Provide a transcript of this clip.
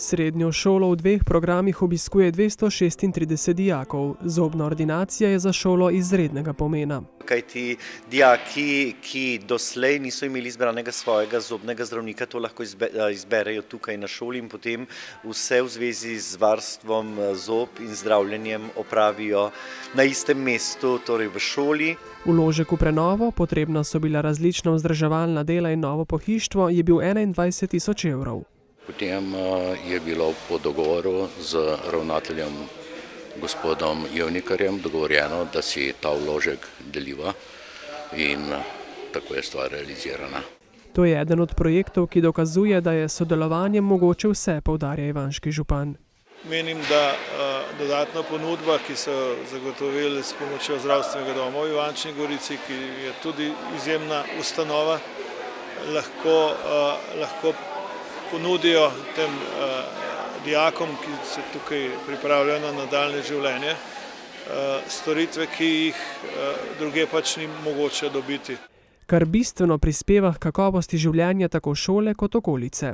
Srednjo šolo v dveh programih obiskuje 236 dijakov. Zobna ordinacija je za šolo izrednega pomena. Kajti dijaki, ki doslej niso imeli izbranega svojega zobnega zdravnika, to lahko izberejo tukaj na šoli in potem vse v zvezi z varstvom zob in zdravljenjem opravijo na istem mestu, torej v šoli. Vložek v prenovo, potrebna so bila različna vzdrževalna dela in novo pohištvo, je bil 21 tisoč evrov. Potem je bilo po dogovoru z ravnateljem gospodom Jevnikarjem dogovorjeno, da si ta vložek deliva in tako je stvar realizirana. To je eden od projektov, ki dokazuje, da je sodelovanje mogoče vse, poudarja ivanški župan. Menim, da dodatna ponudba, ki so zagotovili s pomočjo zdravstvenega doma v Ivančni Gorici, ki je tudi izjemna ustanova, lahko ponudijo tem dijakom, ki se tukaj pripravljajo na nadaljnje življenje, storitve, ki jih druge pač ni mogoče dobiti. Kar bistveno prispeva k kakovosti življenja tako šole kot okolice.